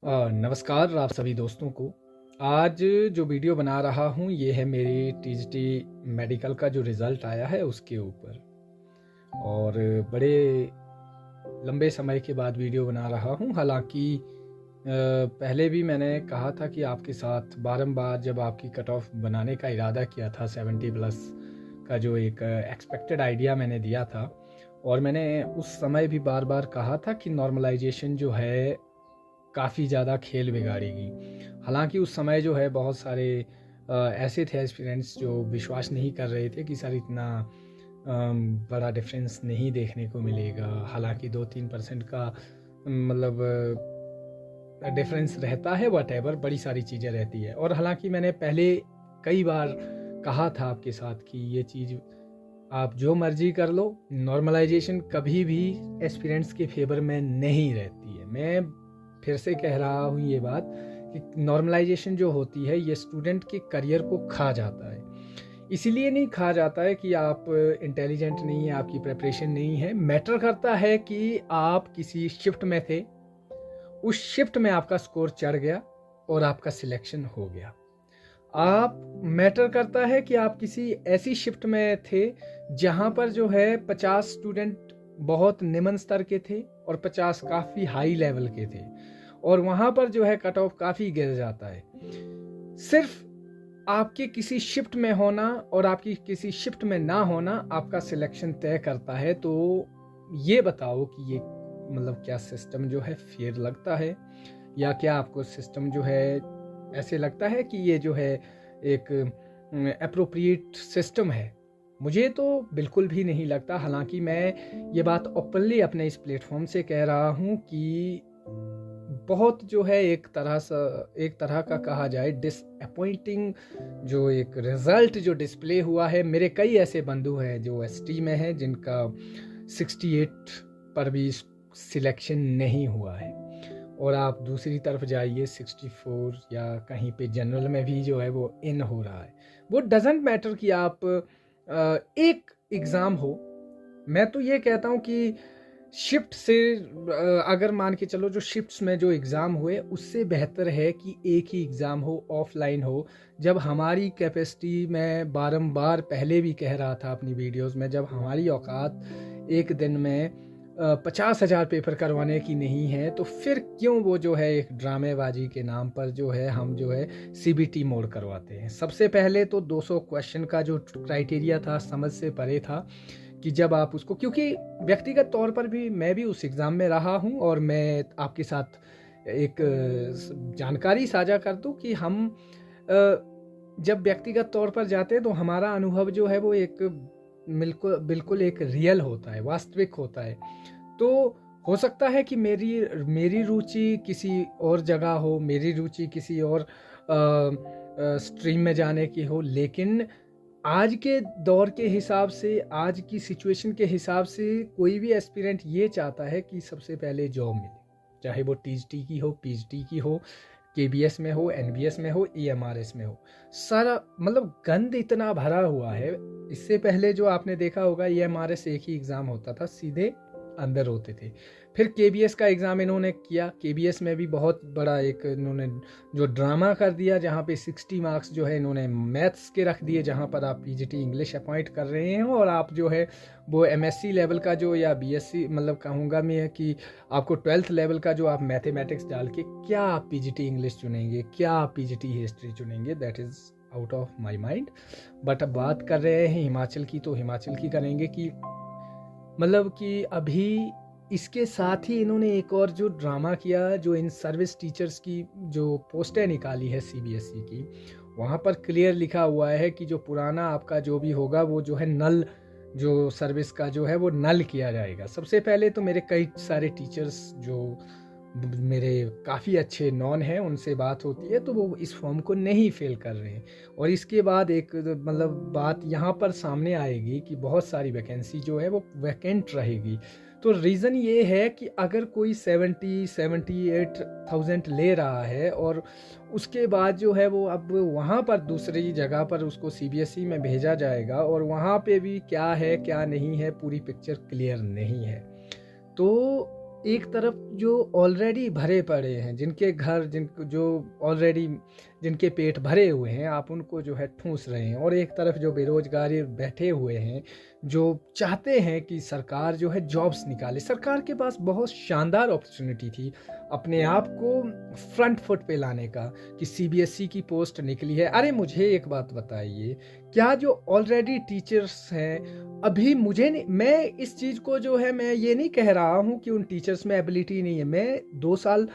नमस्कार आप सभी दोस्तों को। आज जो वीडियो बना रहा हूँ ये है मेरी टीजीटी मेडिकल का जो रिज़ल्ट आया है उसके ऊपर, और बड़े लंबे समय के बाद वीडियो बना रहा हूँ। हालांकि पहले भी मैंने कहा था कि आपके साथ बारंबार, जब आपकी कट ऑफ बनाने का इरादा किया था 70 प्लस का, जो एक एक्सपेक्टेड आइडिया मैंने दिया था, और मैंने उस समय भी बार बार कहा था कि नॉर्मलाइजेशन जो है काफ़ी ज़्यादा खेल बिगाड़ेगी। हालांकि उस समय जो है बहुत सारे ऐसे थे एस्पिरेंट्स जो विश्वास नहीं कर रहे थे कि सर इतना बड़ा डिफरेंस नहीं देखने को मिलेगा। हालांकि 2-3% का मतलब डिफरेंस रहता है, वट बड़ी सारी चीज़ें रहती है। और हालांकि मैंने पहले कई बार कहा था आपके साथ कि ये चीज़ आप जो मर्जी कर लो, नॉर्मलाइजेशन कभी भी एस्पिरेंट्स के फेवर में नहीं रहती है। मैं फिर से कह रहा हूँ ये बात कि नॉर्मलाइजेशन जो होती है ये स्टूडेंट के करियर को खा जाता है। इसीलिए नहीं खा जाता है कि आप इंटेलिजेंट नहीं है, आपकी प्रिपरेशन नहीं है। मैटर करता है कि आप किसी शिफ्ट में थे, उस शिफ्ट में आपका स्कोर चढ़ गया और आपका सिलेक्शन हो गया। आप मैटर करता है कि आप किसी ऐसी शिफ्ट में थे जहाँ पर जो है 50 स्टूडेंट बहुत निम्न स्तर के थे और 50 काफ़ी हाई लेवल के थे, और वहाँ पर जो है कट ऑफ काफ़ी गिर जाता है। सिर्फ आपके किसी शिफ्ट में होना और आपकी किसी शिफ्ट में ना होना आपका सिलेक्शन तय करता है। तो ये बताओ कि ये मतलब क्या सिस्टम जो है फेयर लगता है, या क्या आपको सिस्टम जो है ऐसे लगता है कि ये जो है एक एप्रोप्रिएट सिस्टम है? मुझे तो बिल्कुल भी नहीं लगता। हालांकि मैं ये बात ओपनली अपने इस प्लेटफॉर्म से कह रहा हूँ कि बहुत जो है एक तरह का कहा जाए डिसअपॉइंटिंग जो एक रिज़ल्ट जो डिस्प्ले हुआ है। मेरे कई ऐसे बंधु हैं जो एसटी में हैं जिनका 68 पर भी सिलेक्शन नहीं हुआ है, और आप दूसरी तरफ जाइए 64 या कहीं पे जनरल में भी जो है वो इन हो रहा है। वो डजेंट मैटर कि आप एक एग्ज़ाम हो। मैं तो ये कहता हूँ कि शिफ्ट से अगर मान के चलो जो शिफ्ट्स में जो एग्ज़ाम हुए उससे बेहतर है कि एक ही एग्ज़ाम हो, ऑफलाइन हो। जब हमारी कैपेसिटी, मैं बारंबार पहले भी कह रहा था अपनी वीडियोस में, जब हमारी औकात एक दिन में 50,000 पेपर करवाने की नहीं है, तो फिर क्यों वो जो है एक ड्रामेबाजी के नाम पर जो है हम जो है सीबीटी मोड करवाते हैं। सबसे पहले तो 200 क्वेश्चन का जो क्राइटेरिया था समझ से परे था कि जब आप उसको, क्योंकि व्यक्तिगत तौर पर भी मैं भी उस एग्ज़ाम में रहा हूं, और मैं आपके साथ एक जानकारी साझा कर दूं कि हम जब व्यक्तिगत तौर पर जाते हैं तो हमारा अनुभव जो है वो एक बिल्कुल एक रियल होता है, वास्तविक होता है। तो हो सकता है कि मेरी रुचि किसी और जगह हो, मेरी रुचि किसी और स्ट्रीम में जाने की हो, लेकिन आज के दौर के हिसाब से, आज की सिचुएशन के हिसाब से कोई भी एस्पिरेंट ये चाहता है कि सबसे पहले जॉब मिले, चाहे वो टीजीटी की हो, पीजीटी की हो, केबीएस में हो, एनबीएस में हो, ईएमआरएस में हो। सारा मतलब गंद इतना भरा हुआ है। इससे पहले जो आपने देखा होगा ईएमआरएस एक ही एग्ज़ाम होता था, सीधे अंदर होते थे। फिर केबीएस का एग्ज़ाम इन्होंने किया, केबीएस में भी बहुत बड़ा एक इन्होंने जो ड्रामा कर दिया, जहाँ पे 60 मार्क्स जो है इन्होंने मैथ्स के रख दिए, जहाँ पर आप पीजीटी इंग्लिश अपॉइंट कर रहे हैं, और आप जो है वो एमएससी लेवल का जो, या बीएससी मतलब कहूँगा मैं कि आपको 12th लेवल का जो आप मैथमेटिक्स डाल के क्या आप पीजीटी इंग्लिश चुनेंगे, क्या आप पीजीटी हिस्ट्री चुनेंगे, that is out of my mind. But अब बात कर रहे हैं हिमाचल की, तो हिमाचल की करेंगे कि मतलब कि अभी इसके साथ ही इन्होंने एक और जो ड्रामा किया, जो इन सर्विस टीचर्स की जो पोस्टें निकाली है सीबीएसई की, वहाँ पर क्लियर लिखा हुआ है कि जो पुराना आपका जो भी होगा वो जो है नल, जो सर्विस का जो है वो नल किया जाएगा। सबसे पहले तो मेरे कई सारे टीचर्स जो मेरे काफ़ी अच्छे नॉन हैं, उनसे बात होती है तो वो इस फॉर्म को नहीं फेल कर रहे हैं। और इसके बाद एक मतलब बात यहाँ पर सामने आएगी कि बहुत सारी वैकेंसी जो है वो वैकेंट रहेगी। तो रीज़न ये है कि अगर कोई 70-78,000 ले रहा है, और उसके बाद जो है वो अब वहाँ पर दूसरी जगह पर उसको सीबीएसई में भेजा जाएगा, और वहाँ पे भी क्या है क्या नहीं है पूरी पिक्चर क्लियर नहीं है। तो एक तरफ जो ऑलरेडी भरे पड़े हैं, जिनके घर जो ऑलरेडी जिनके पेट भरे हुए हैं, आप उनको जो है ठूंस रहे हैं, और एक तरफ जो बेरोजगारी बैठे हुए हैं, जो चाहते हैं कि सरकार जो है जॉब्स निकाले। सरकार के पास बहुत शानदार अपॉर्चुनिटी थी अपने आप को फ्रंट फुट पे लाने का, कि सीबीएसई की पोस्ट निकली है। अरे मुझे एक बात बताइए, क्या जो ऑलरेडी टीचर्स हैं, अभी मुझे नहीं, मैं इस चीज़ को जो है, मैं ये नहीं कह रहा हूँ कि उन टीचर्स में एबिलिटी नहीं है। मैं 2 साल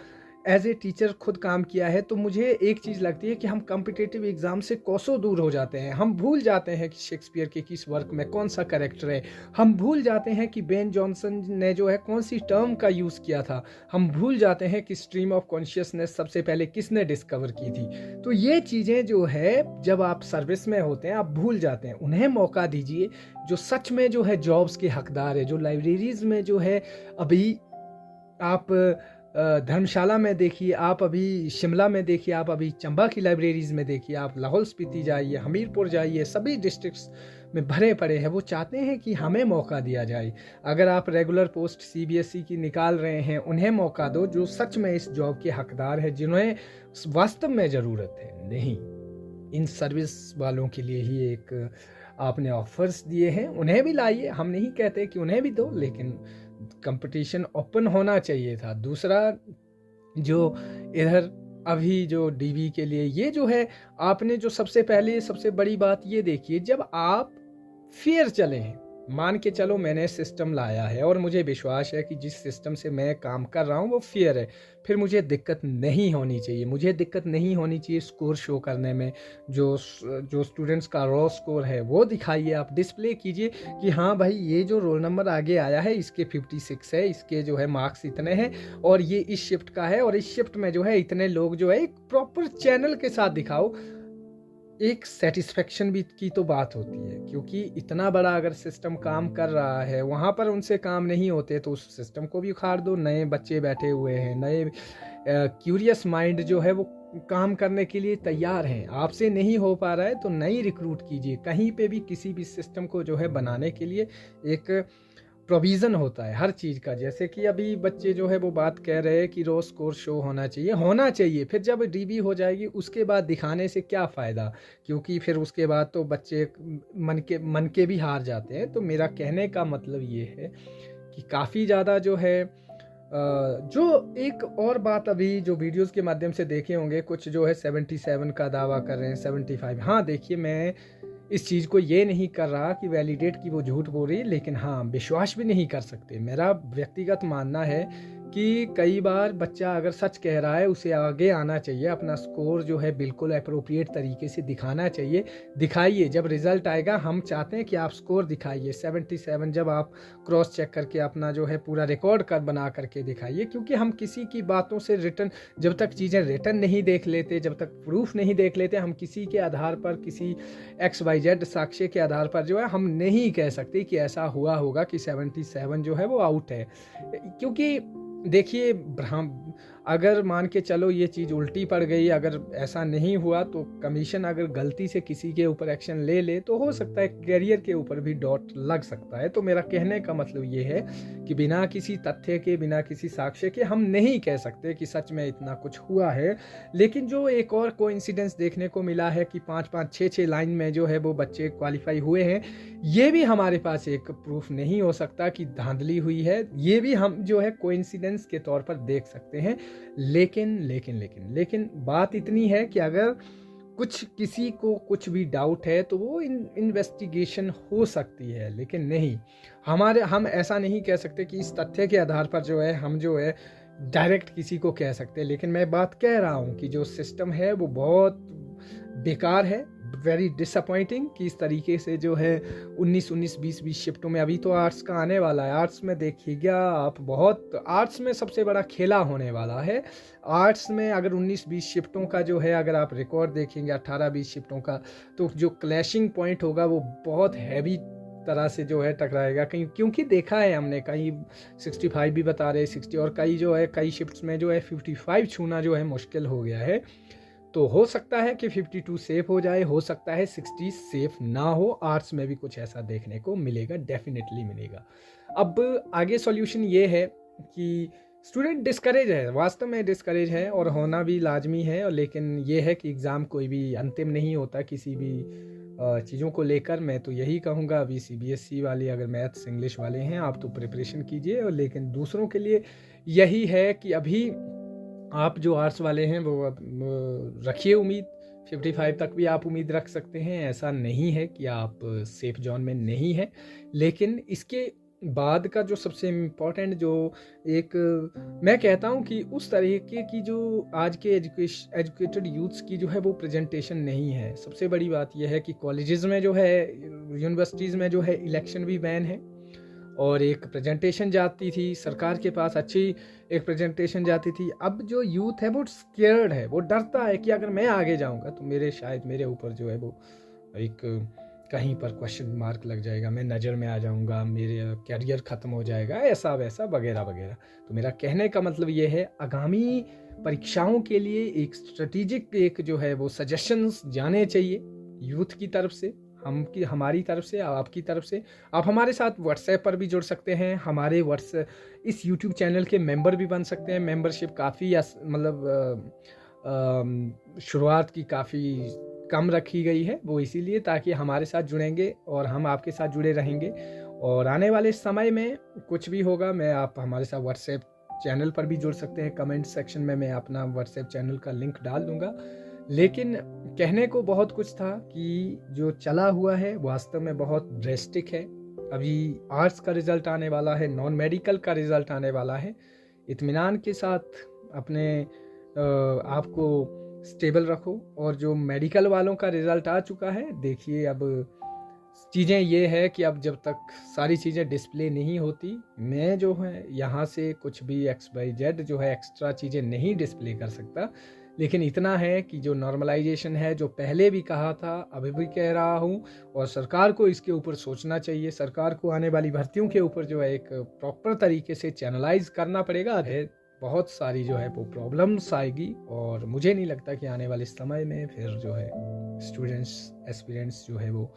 एज ए टीचर खुद काम किया है, तो मुझे एक चीज़ लगती है कि हम कॉम्पिटिटिव एग्ज़ाम से कोसों दूर हो जाते हैं। हम भूल जाते हैं कि शेक्सपियर के किस वर्क में कौन सा कैरेक्टर है। हम भूल जाते हैं कि बेन जॉनसन ने जो है कौन सी टर्म का यूज़ किया था। हम भूल जाते हैं कि स्ट्रीम ऑफ कॉन्शियसनेस सबसे पहले किसने डिस्कवर की थी। तो ये चीज़ें जो है, जब आप सर्विस में होते हैं, आप भूल जाते हैं। उन्हें मौका दीजिए जो सच में जो है जॉब्स के हकदार है। जो लाइब्रेरीज़ में जो है, अभी आप धर्मशाला में देखिए, आप अभी शिमला में देखिए, आप अभी चंबा की लाइब्रेरीज़ में देखिए, आप लाहौल स्पीति जाइए, हमीरपुर जाइए, सभी डिस्ट्रिक्ट्स में भरे पड़े हैं। वो चाहते हैं कि हमें मौका दिया जाए। अगर आप रेगुलर पोस्ट सीबीएसई की निकाल रहे हैं, उन्हें मौका दो जो सच में इस जॉब के हकदार है, जिन्हें वास्तव में ज़रूरत है। नहीं, इन सर्विस वालों के लिए ही एक आपने ऑफर्स दिए हैं, उन्हें भी लाइए। हम नहीं कहते कि उन्हें भी दो, लेकिन कंपटीशन ओपन होना चाहिए था। दूसरा, जो इधर अभी जो डीबी के लिए ये जो है, आपने जो सबसे पहले सबसे बड़ी बात ये देखिए, जब आप फेयर चले हैं, मान के चलो मैंने सिस्टम लाया है और मुझे विश्वास है कि जिस सिस्टम से मैं काम कर रहा हूँ वो फेयर है, फिर मुझे दिक्कत नहीं होनी चाहिए। मुझे दिक्कत नहीं होनी चाहिए स्कोर शो करने में। जो स्टूडेंट्स का रॉ स्कोर है वो दिखाइए, आप डिस्प्ले कीजिए कि हाँ भाई, ये जो रोल नंबर आगे आया है इसके 56 है, इसके जो है मार्क्स इतने हैं, और ये इस शिफ्ट का है, और इस शिफ्ट में जो है इतने लोग जो है, एक प्रॉपर चैनल के साथ दिखाओ। एक सेटिस्फेक्शन भी की तो बात होती है, क्योंकि इतना बड़ा अगर सिस्टम काम कर रहा है, वहाँ पर उनसे काम नहीं होते तो उस सिस्टम को भी उखाड़ दो। नए बच्चे बैठे हुए हैं, नए क्यूरियस माइंड जो है वो काम करने के लिए तैयार हैं। आपसे नहीं हो पा रहा है तो नई रिक्रूट कीजिए। कहीं पे भी किसी भी सिस्टम को जो है बनाने के लिए एक प्रोविज़न होता है हर चीज़ का। जैसे कि अभी बच्चे जो है वो बात कह रहे हैं कि रोज़ स्कोर शो होना चाहिए। फिर जब डीबी हो जाएगी उसके बाद दिखाने से क्या फ़ायदा, क्योंकि फिर उसके बाद तो बच्चे मन के भी हार जाते हैं। तो मेरा कहने का मतलब ये है कि काफ़ी ज़्यादा जो है जो एक और बात, अभी जो वीडियोस के माध्यम से देखे होंगे, कुछ जो है 77 का दावा कर रहे हैं, 75। हाँ देखिए, मैं इस चीज़ को ये नहीं कर रहा कि वैलिडेट कि वो झूठ बोल रही है, लेकिन हाँ विश्वास भी नहीं कर सकते। मेरा व्यक्तिगत मानना है कि कई बार बच्चा अगर सच कह रहा है, उसे आगे आना चाहिए, अपना स्कोर जो है बिल्कुल अप्रोप्रिएट तरीके से दिखाना चाहिए। दिखाइए, जब रिज़ल्ट आएगा हम चाहते हैं कि आप स्कोर दिखाइए 77, जब आप क्रॉस चेक करके अपना जो है पूरा रिकॉर्ड कर बना करके दिखाइए। क्योंकि हम किसी की बातों से रिटर्न, जब तक चीज़ें रिटर्न नहीं देख लेते, जब तक प्रूफ नहीं देख लेते, हम किसी के आधार पर, किसी XYZ साक्ष्य के आधार पर जो है हम नहीं कह सकते कि ऐसा हुआ होगा कि 77 जो है वो आउट है। क्योंकि देखिए, अगर मान के चलो ये चीज़ उल्टी पड़ गई, अगर ऐसा नहीं हुआ तो कमीशन अगर गलती से किसी के ऊपर एक्शन ले ले तो हो सकता है करियर के ऊपर भी डॉट लग सकता है। तो मेरा कहने का मतलब ये है कि बिना किसी तथ्य के, बिना किसी साक्ष्य के हम नहीं कह सकते कि सच में इतना कुछ हुआ है। लेकिन जो एक और कोइंसिडेंस देखने को मिला है कि 5-5, 6-6 लाइन में जो है वो बच्चे क्वालिफाई हुए हैं, ये भी हमारे पास एक प्रूफ नहीं हो सकता कि धांधली हुई है। ये भी हम जो है कोइंसिडेंस के तौर पर देख सकते हैं। लेकिन बात इतनी है कि अगर किसी को कुछ भी डाउट है तो वो इन्वेस्टिगेशन हो सकती है, लेकिन नहीं, हम ऐसा नहीं कह सकते कि इस तथ्य के आधार पर जो है हम जो है डायरेक्ट किसी को कह सकते। लेकिन मैं बात कह रहा हूँ कि जो सिस्टम है वो बहुत बेकार है, वेरी डिसअपॉइंटिंग, कि इस तरीके से जो है 19-19, 20-20 शिफ्टों में, अभी तो आर्ट्स का आने वाला है। आर्ट्स में देखिएगा आप, बहुत आर्ट्स में सबसे बड़ा खेला होने वाला है। आर्ट्स में अगर 19-20 शिफ्टों का जो है, अगर आप रिकॉर्ड देखेंगे 18-20 शिफ्टों का, तो जो क्लैशिंग पॉइंट होगा वो बहुत हैवी तरह से जो है टकराएगा। क्योंकि देखा है हमने, कहीं 65 भी बता रहे 60, और कई जो है कई शिफ्ट्स में जो है 55 छूना जो है मुश्किल हो गया है। तो हो सकता है कि 52 सेफ हो जाए, हो सकता है 60 सेफ ना हो। आर्ट्स में भी कुछ ऐसा देखने को मिलेगा, डेफिनेटली मिलेगा। अब आगे सॉल्यूशन ये है कि स्टूडेंट डिस्करेज है, वास्तव में डिस्करेज है और होना भी लाजमी है। और लेकिन ये है कि एग्ज़ाम कोई भी अंतिम नहीं होता किसी भी चीज़ों को लेकर। मैं तो यही कहूँगा, अभी CBSE वाले अगर मैथ्स इंग्लिश वाले हैं आप तो प्रिपरेशन कीजिए, और लेकिन दूसरों के लिए यही है कि अभी आप जो आर्ट्स वाले हैं वो रखिए उम्मीद, 55 तक भी आप उम्मीद रख सकते हैं। ऐसा नहीं है कि आप सेफ जोन में नहीं है, लेकिन इसके बाद का जो सबसे इम्पोर्टेंट जो एक मैं कहता हूँ कि उस तरीके की जो आज के एजुकेटेड यूथ्स की जो है वो प्रेजेंटेशन नहीं है। सबसे बड़ी बात यह है कि कॉलेजेस में जो है, यूनिवर्सिटीज़ में जो है इलेक्शन भी बैन है, और एक प्रेजेंटेशन जाती थी सरकार के पास, अच्छी एक प्रेजेंटेशन जाती थी। अब जो यूथ है वो स्केयर्ड है, वो डरता है कि अगर मैं आगे जाऊंगा तो शायद मेरे ऊपर जो है वो एक कहीं पर क्वेश्चन मार्क लग जाएगा, मैं नज़र में आ जाऊंगा, मेरे कैरियर ख़त्म हो जाएगा, ऐसा वैसा वगैरह वगैरह। तो मेरा कहने का मतलब ये है, आगामी परीक्षाओं के लिए एक स्ट्रेटेजिक एक जो है वो सजेशंस जाने चाहिए यूथ की तरफ से, हमारी तरफ से, आपकी तरफ से। आप हमारे साथ व्हाट्सएप पर भी जुड़ सकते हैं, हमारे इस यूट्यूब चैनल के मेंबर भी बन सकते हैं। मेंबरशिप काफ़ी मतलब शुरुआत की काफ़ी कम रखी गई है, वो इसीलिए ताकि हमारे साथ जुड़ेंगे और हम आपके साथ जुड़े रहेंगे। और आने वाले समय में कुछ भी होगा, आप हमारे साथ व्हाट्सएप चैनल पर भी जुड़ सकते हैं। कमेंट सेक्शन में मैं अपना व्हाट्सएप चैनल का लिंक डाल दूंगा। लेकिन कहने को बहुत कुछ था कि जो चला हुआ है वास्तव में बहुत ड्रेस्टिक है। अभी आर्ट्स का रिज़ल्ट आने वाला है, नॉन मेडिकल का रिज़ल्ट आने वाला है। इत्मीनान के साथ अपने आप को स्टेबल रखो। और जो मेडिकल वालों का रिज़ल्ट आ चुका है, देखिए अब चीज़ें ये है कि अब जब तक सारी चीज़ें डिस्प्ले नहीं होती, मैं जो है यहाँ से कुछ भी XYZ जो है एक्स्ट्रा चीज़ें नहीं डिस्प्ले कर सकता। लेकिन इतना है कि जो नॉर्मलाइजेशन है, जो पहले भी कहा था अभी भी कह रहा हूँ, और सरकार को इसके ऊपर सोचना चाहिए। सरकार को आने वाली भर्तियों के ऊपर जो है एक प्रॉपर तरीके से चैनलाइज करना पड़ेगा। बहुत सारी जो है वो प्रॉब्लम्स आएगी, और मुझे नहीं लगता कि आने वाले समय में फिर जो है स्टूडेंट्स एस्पिरेंट्स जो है वो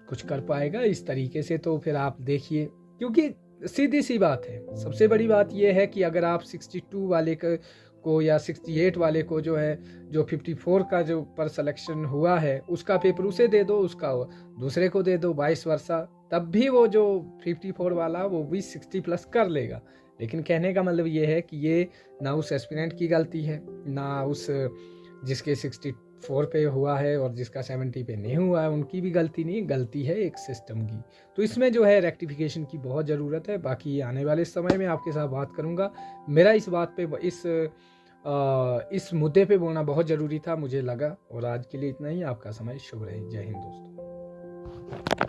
कुछ कर पाएगा इस तरीके से। तो फिर आप देखिए, क्योंकि सीधी सी बात है, सबसे बड़ी बात यह है कि अगर आप 62 वाले को या 68 वाले को जो है, जो 54 का जो पर सिलेक्शन हुआ है उसका पेपर उसे दे दो, उसका दूसरे को दे दो, 22 वर्षा, तब भी वो जो 54 वाला वो भी 60 प्लस कर लेगा। लेकिन कहने का मतलब ये है कि ये ना उस एस्पिरेंट की गलती है, ना उस जिसके 64 पे हुआ है और जिसका 70 पे नहीं हुआ है उनकी भी गलती नहीं, गलती है एक सिस्टम की। तो इसमें जो है रेक्टिफिकेशन की बहुत ज़रूरत है। बाकी आने वाले समय में आपके साथ बात करूँगा। मेरा इस बात पे इस मुद्दे पे बोलना बहुत ज़रूरी था, मुझे लगा। और आज के लिए इतना ही। आपका समय शुभ रहे। जय हिंद दोस्तों।